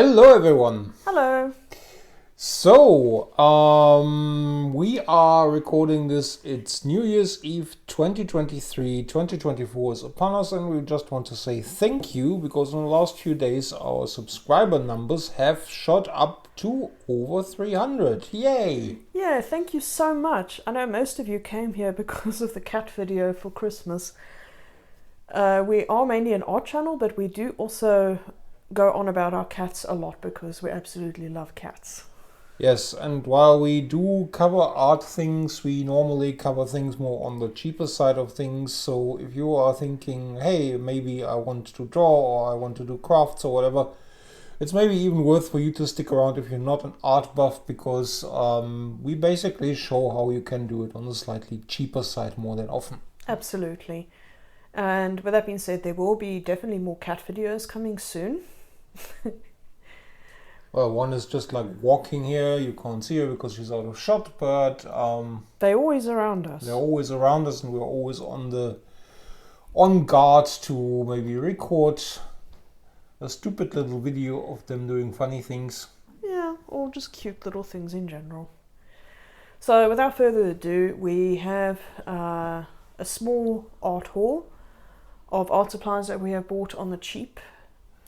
Hello everyone. Hello. So, we are recording this. It's New Year's Eve 2023. 2024 is upon us, and we just want to say thank you because in the last few days our subscriber numbers have shot up to over 300. Yay! Yeah, thank you so much. I know most of you came here because of the cat video for Christmas. We are mainly an art channel, but we do also go on about our cats a lot because we absolutely love cats. Yes, and while we do cover art things, we normally cover things more on the cheaper side of things. So if you are thinking, hey, maybe I want to draw or I want to do crafts or whatever, it's maybe even worth for you to stick around if you're not an art buff, because we basically show how you can do it on the slightly cheaper side more than often. Absolutely. And with that being said, there will be definitely more cat videos coming soon. Well, one is just like walking here. You can't see her because she's out of shot, but they're always around us. They're always around us, and we're always on guard to maybe record a stupid little video of them doing funny things. Yeah, or just cute little things in general. So without further ado, we have a small art haul of art supplies that we have bought on the cheap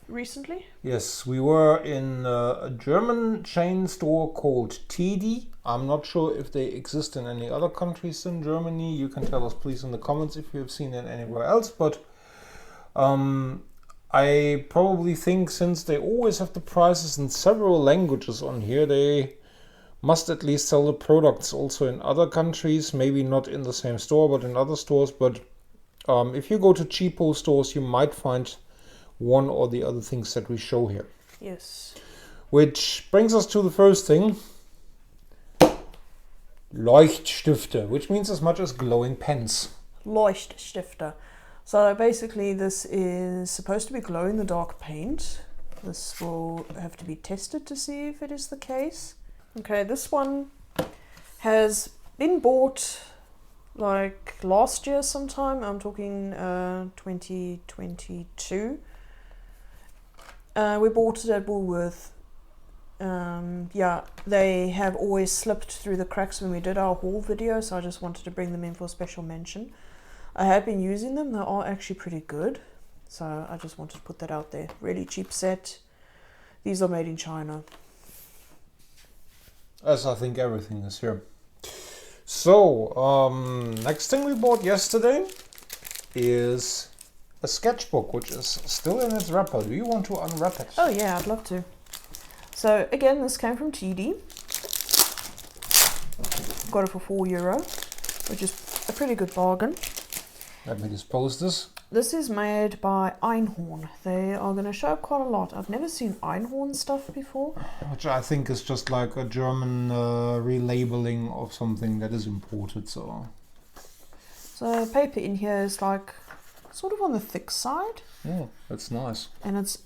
recently. Yes, we were in a German chain store called Tedi. I'm not sure if they exist in any other countries in Germany. You can tell us please in the comments if you have seen it anywhere else. But I probably think since they always have the prices in several languages on here, they must at least sell the products also in other countries. Maybe not in the same store, but in other stores. But if you go to cheapo stores, you might find one or the other things that we show here. Yes. Which brings us to the first thing. Leuchtstifte, which means as much as glowing pens. Leuchtstifte. So basically this is supposed to be glow-in-the-dark paint. This will have to be tested to see if it is the case. Okay, this one has been bought like last year sometime. I'm talking 2022. We bought it at Woolworth. Yeah, they have always slipped through the cracks when we did our haul video, so I just wanted to bring them in for special mention. I have been using them. They are actually pretty good, so I just wanted to put that out there. Really cheap set. These are made in China. As I think everything is here. So, next thing we bought yesterday is a sketchbook, which is still in its wrapper. Do you want to unwrap it? Oh yeah, I'd love to. So again, this came from Tedi. Got it for €4, which is a pretty good bargain. Let me dispose this. This is made by Einhorn. They are going to show up quite a lot. I've never seen Einhorn stuff before. Which I think is just like a German relabeling of something that is imported. So paper in here is like sort of on the thick side. Yeah, that's nice. And it's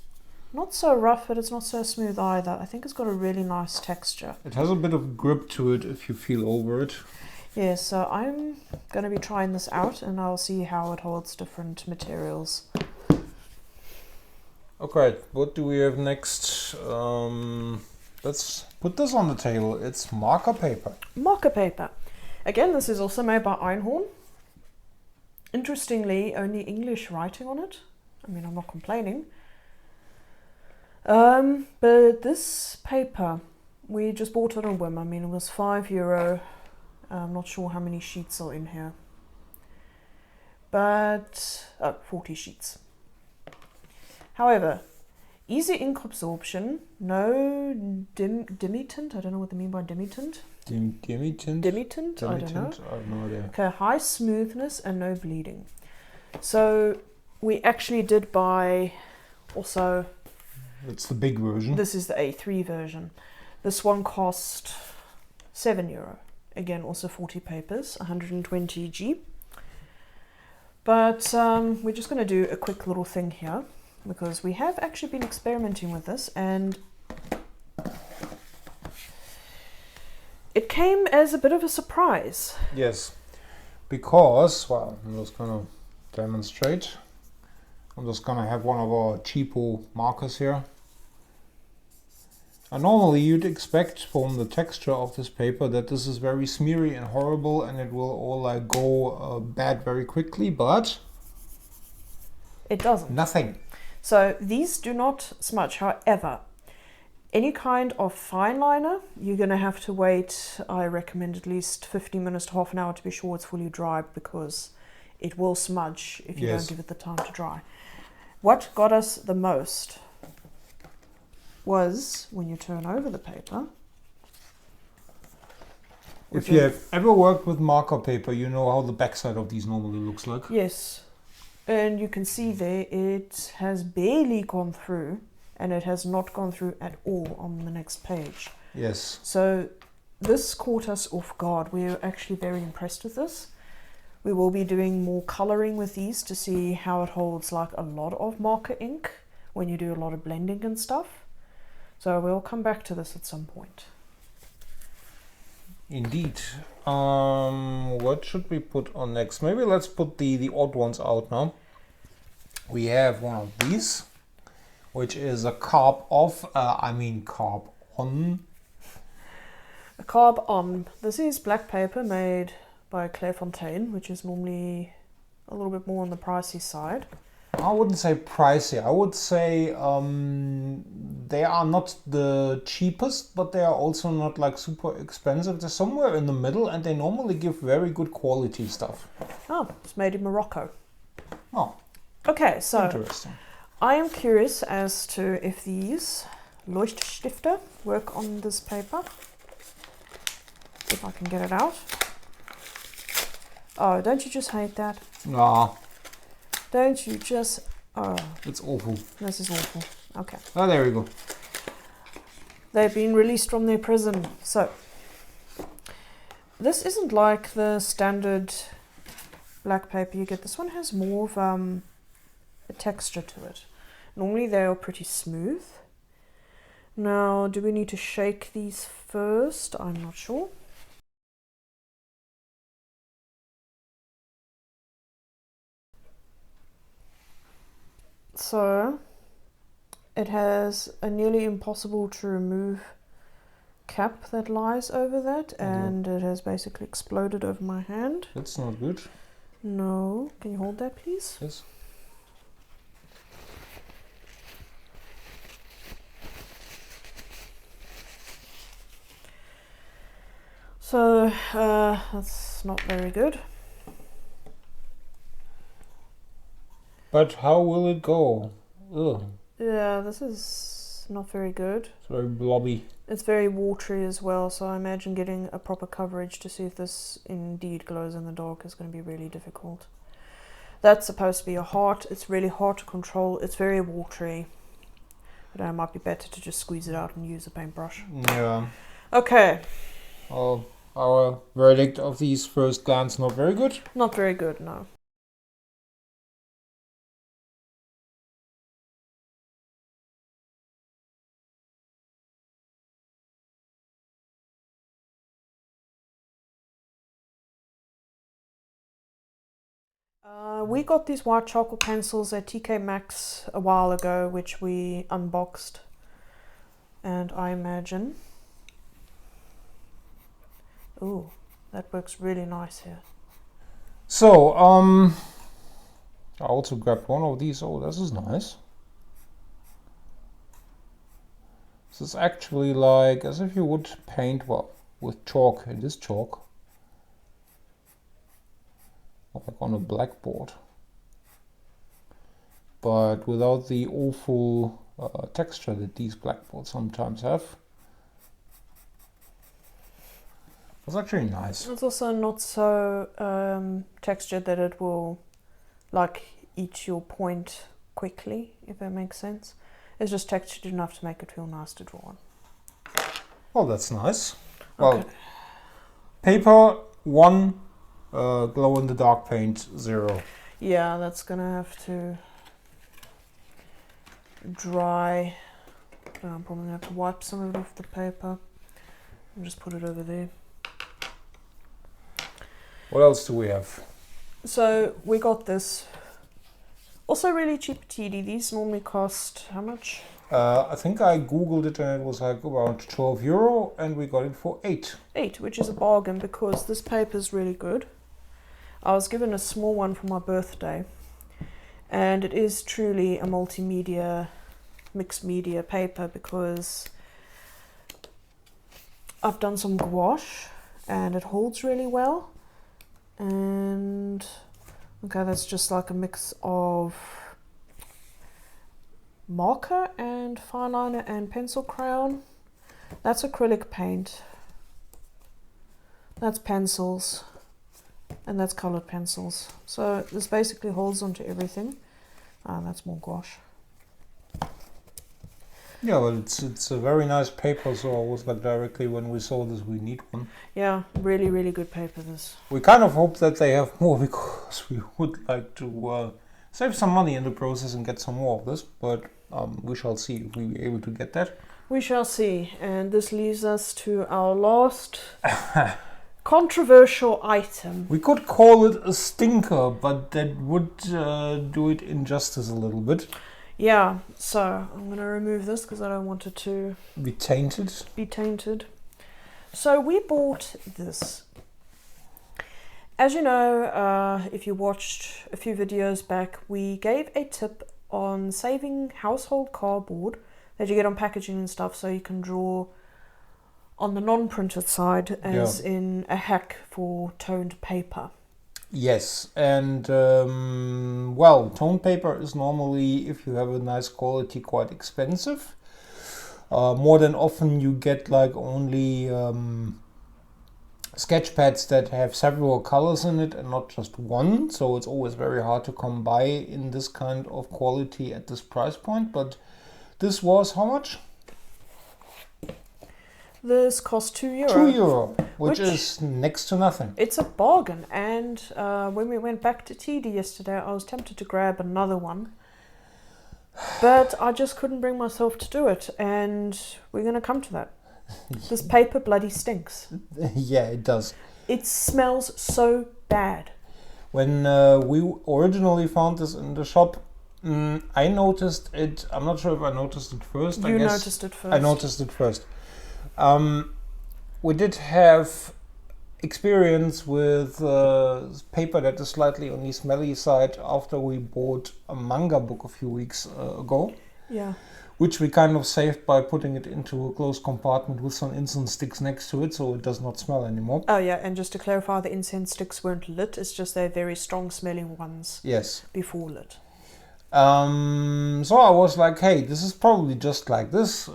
not so rough, but it's not so smooth either. I think it's got a really nice texture. It has a bit of grip to it if you feel over it. Yeah, so I'm going to be trying this out and I'll see how it holds different materials. Okay, what do we have next? Let's put this on the table. It's marker paper. Marker paper. Again, this is also made by Einhorn. Interestingly, only English writing on it. I mean, I'm not complaining. But this paper, we just bought it on a whim. I mean, it was €5. I'm not sure how many sheets are in here. But, 40 sheets. However, easy ink absorption, no dimittent. I don't know what they mean by dimittent. Dimittent? Dimittent? I don't know. I have no idea. Okay, high smoothness and no bleeding. So we actually did buy also... It's the big version. This is the A3 version. This one cost €7. Again, also 40 papers, 120 G. But we're just going to do a quick little thing here because we have actually been experimenting with this and it came as a bit of a surprise. Yes, because, well, I'm just going to demonstrate. I'm just going to have one of our cheapo markers here. And normally you'd expect from the texture of this paper that this is very smeary and horrible and it will all like go bad very quickly, but it doesn't. Nothing. So these do not smudge. However, any kind of fine liner, you're going to have to wait, I recommend at least 15 minutes to half an hour to be sure it's fully dried, because it will smudge if you don't give it the time to dry. What got us the most was when you turn over the paper. If you have ever worked with marker paper, you know how the backside of these normally looks like. Yes. And you can see there it has barely gone through, and it has not gone through at all on the next page. Yes. So this caught us off guard. We were actually very impressed with this. We will be doing more coloring with these to see how it holds like a lot of marker ink when you do a lot of blending and stuff. So we'll come back to this at some point. Indeed. What should we put on next? Maybe let's put the odd ones out now. We have one of these, which is a Carb'On. A Carb'On. This is black paper made by Clairefontein, which is normally a little bit more on the pricey side. I wouldn't say pricey. I would say they are not the cheapest, but they are also not like super expensive. They're somewhere in the middle, and they normally give very good quality stuff. Oh, it's made in Morocco. Oh, okay, so interesting. I am curious as to if these Leuchtstifte work on this paper. If I can get it out. Oh, don't you just hate that? Nah. Don't you just... Oh. It's awful. This is awful. Okay. Oh, there we go. They've been released from their prison. So, this isn't like the standard black paper you get. This one has more of a texture to it. Normally they are pretty smooth. Now, do we need to shake these first? I'm not sure. So, it has a nearly impossible to remove cap that lies over that, and it has basically exploded over my hand. That's not good. No. Can you hold that, please? Yes. So, that's not very good. But how will it go? Ugh. Yeah, this is not very good. It's very blobby. It's very watery as well, so I imagine getting a proper coverage to see if this indeed glows in the dark is going to be really difficult. That's supposed to be a heart. It's really hard to control. It's very watery. But it might be better to just squeeze it out and use a paintbrush. Yeah. Okay. Well, our verdict of these first glance, not very good. Not very good, no. We got these white charcoal pencils at TK Maxx a while ago, which we unboxed. And I imagine... Ooh, that works really nice here. So, I also grabbed one of these. Oh, this is nice. This is actually like as if you would paint, well, with chalk. It is chalk. Like on a blackboard. But without the awful texture that these blackboards sometimes have. It's actually nice. It's also not so textured that it will like eat your point quickly, if that makes sense. It's just textured enough to make it feel nice to draw on. Well, that's nice. Okay. Well, paper 1, glow in the dark paint 0. Yeah, that's gonna have to dry. I'm probably gonna have to wipe some of it off the paper and just put it over there. What else do we have? So we got this. Also really cheap at Tedi. These normally cost how much? I think I googled it and it was like around €12 and we got it for 8. 8, which is a bargain because this paper is really good. I was given a small one for my birthday, and it is truly a multimedia, mixed media paper because I've done some gouache and it holds really well. And okay, that's just like a mix of marker and fineliner and pencil crayon. That's acrylic paint. That's pencils. And that's colored pencils. So this basically holds onto everything. That's more gouache. Yeah, well, it's a very nice paper, so I was like directly when we saw this, we need one. Yeah, really, really good paper this. We kind of hope that they have more because we would like to save some money in the process and get some more of this, but we shall see if we'll be able to get that. We shall see. And this leaves us to our last controversial item. We could call it a stinker, but that would do it injustice a little bit. Yeah, so I'm going to remove this because I don't want it to Be tainted. So we bought this. As you know, if you watched a few videos back, we gave a tip on saving household cardboard that you get on packaging and stuff, so you can draw on the non-printed side as in a hack for toned paper. Yes, and well, toned paper is normally, if you have a nice quality, quite expensive. More than often you get like only sketch pads that have several colors in it and not just one, so it's always very hard to come by in this kind of quality at this price point. But this was how much? This cost €2. €2, which is next to nothing. It's a bargain. And when we went back to Tedi yesterday, I was tempted to grab another one, but I just couldn't bring myself to do it. And we're going to come to that. This paper bloody stinks. Yeah, it does. It smells so bad. When we originally found this in the shop, I noticed it. I'm not sure if I noticed it first. You noticed it first. I noticed it first. We did have experience with paper that is slightly on the smelly side after we bought a manga book a few weeks ago. Yeah. Which we kind of saved by putting it into a closed compartment with some incense sticks next to it, so it does not smell anymore. Oh yeah, and just to clarify, the incense sticks weren't lit. It's just they're very strong smelling ones. Yes. Before lit. So I was like, hey, this is probably just like this.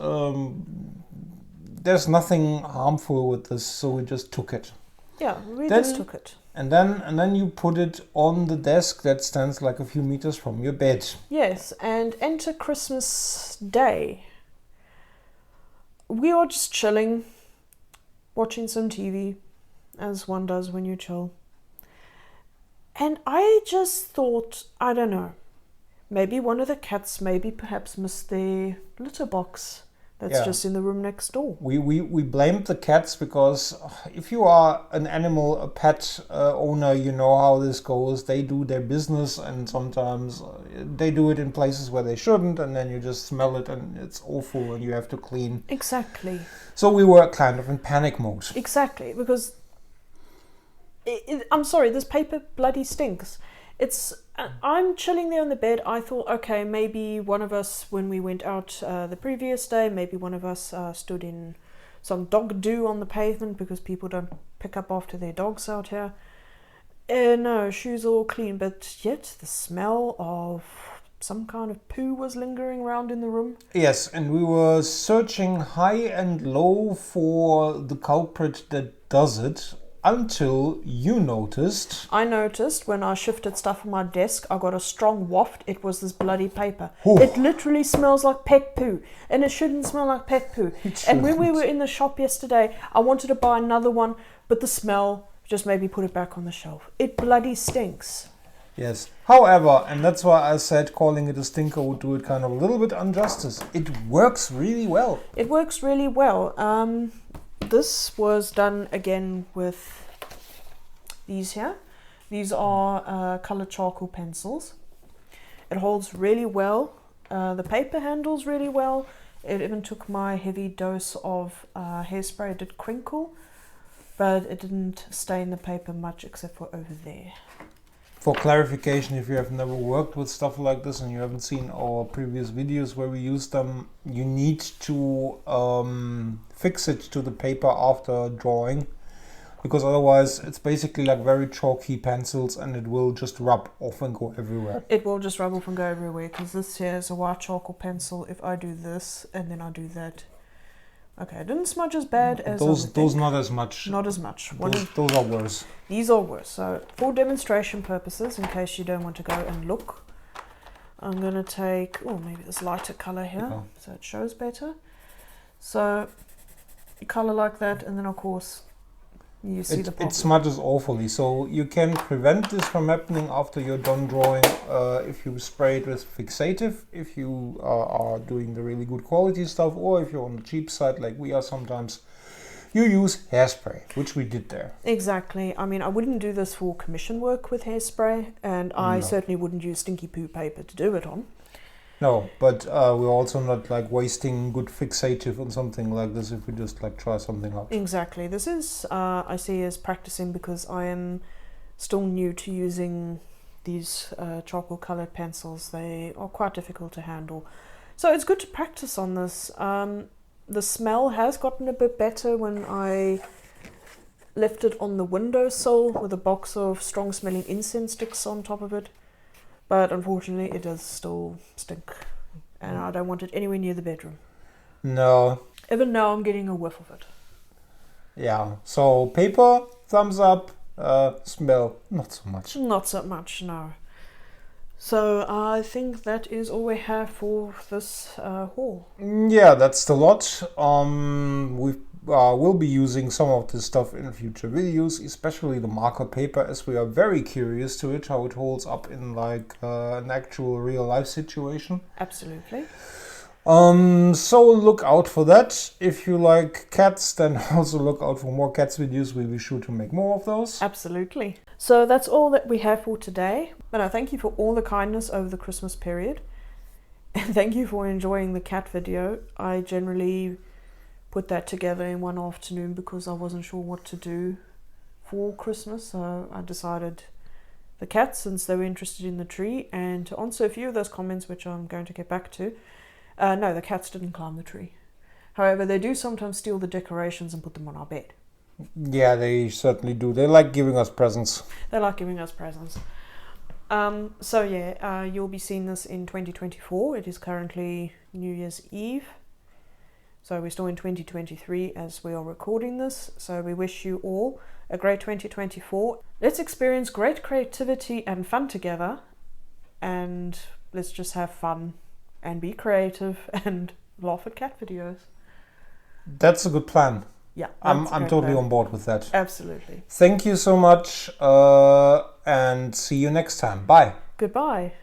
There's nothing harmful with this, so we just took it. Yeah, we just took it. And then you put it on the desk that stands like a few meters from your bed. Yes, and enter Christmas Day. We are just chilling, watching some TV, as one does when you chill. And I just thought, I don't know, maybe one of the cats perhaps missed their litter box. That's just in the room next door. We blamed the cats because if you are an animal, a pet owner, you know how this goes. They do their business and sometimes they do it in places where they shouldn't, and then you just smell it and it's awful and you have to clean. Exactly. So we were kind of in panic mode. Exactly, because I'm sorry, this paper bloody stinks. I'm chilling there on the bed. I thought, okay, maybe one of us, when we went out the previous day, maybe one of us stood in some dog dew on the pavement because people don't pick up after their dogs out here. No, shoes all clean, but yet the smell of some kind of poo was lingering around in the room. Yes, and we were searching high and low for the culprit that does it. Until you noticed. I noticed when I shifted stuff on my desk, I got a strong waft. It was this bloody paper. Ooh. It literally smells like pet poo. And it shouldn't smell like pet poo. And when we were in the shop yesterday, I wanted to buy another one, but the smell just made me put it back on the shelf. It bloody stinks. Yes. However, and that's why I said calling it a stinker would do it kind of a little bit injustice. It works really well. It works really well. This was done again with these here. These are colored charcoal pencils. It holds really well. The paper handles really well. It even took my heavy dose of hairspray. It did crinkle, but it didn't stain the paper much except for over there. For clarification, if you have never worked with stuff like this and you haven't seen our previous videos where we use them, you need to fix it to the paper after drawing, because otherwise it's basically like very chalky pencils and it will just rub off and go everywhere. It will just rub off and go everywhere, because this here is a white charcoal pencil. If I do this and then I do that, okay, it didn't smudge as bad as those not as much. Not as much. Those are worse. These are worse. So for demonstration purposes, in case you don't want to go and look, I'm going to take, maybe this lighter color here, so it shows better. So color like that, and then of course you see the problem. It smudges awfully, so you can prevent this from happening after you're done drawing if you spray it with fixative, if you are doing the really good quality stuff, or if you're on the cheap side like we are sometimes, you use hairspray, which we did there. Exactly. I mean, I wouldn't do this for commission work with hairspray, and I certainly wouldn't use stinky poo paper to do it on. No, but we're also not like wasting good fixative on something like this if we just like try something out. Exactly. This is, I see as practicing, because I am still new to using these charcoal colored pencils. They are quite difficult to handle. So it's good to practice on this. The smell has gotten a bit better when I left it on the windowsill with a box of strong smelling incense sticks on top of it. But unfortunately, it does still stink, and I don't want it anywhere near the bedroom. No. Even now, I'm getting a whiff of it. Yeah, so paper, thumbs up, smell, not so much. Not so much, no. So I think that is all we have for this haul. Yeah, that's the lot. We'll be using some of this stuff in future videos, especially the marker paper, as we are very curious to it, how it holds up in like an actual real life situation. Absolutely. So look out for that. If you like cats, then also look out for more cats videos. We'll be sure to make more of those. Absolutely. So that's all that we have for today. But I thank you for all the kindness over the Christmas period. And thank you for enjoying the cat video. I generally put that together in one afternoon because I wasn't sure what to do for Christmas. So I decided the cats, since they were interested in the tree. And to answer a few of those comments, which I'm going to get back to, no, the cats didn't climb the tree. However, they do sometimes steal the decorations and put them on our bed. Yeah, they certainly do. They like giving us presents. They like giving us presents. So yeah, you'll be seeing this in 2024. It is currently New Year's Eve. So we're still in 2023 as we are recording this. So we wish you all a great 2024. Let's experience great creativity and fun together. And let's just have fun and be creative and laugh at cat videos. That's a good plan. Yeah, I'm totally on board with that. Absolutely. Thank you so much, and see you next time. Bye. Goodbye.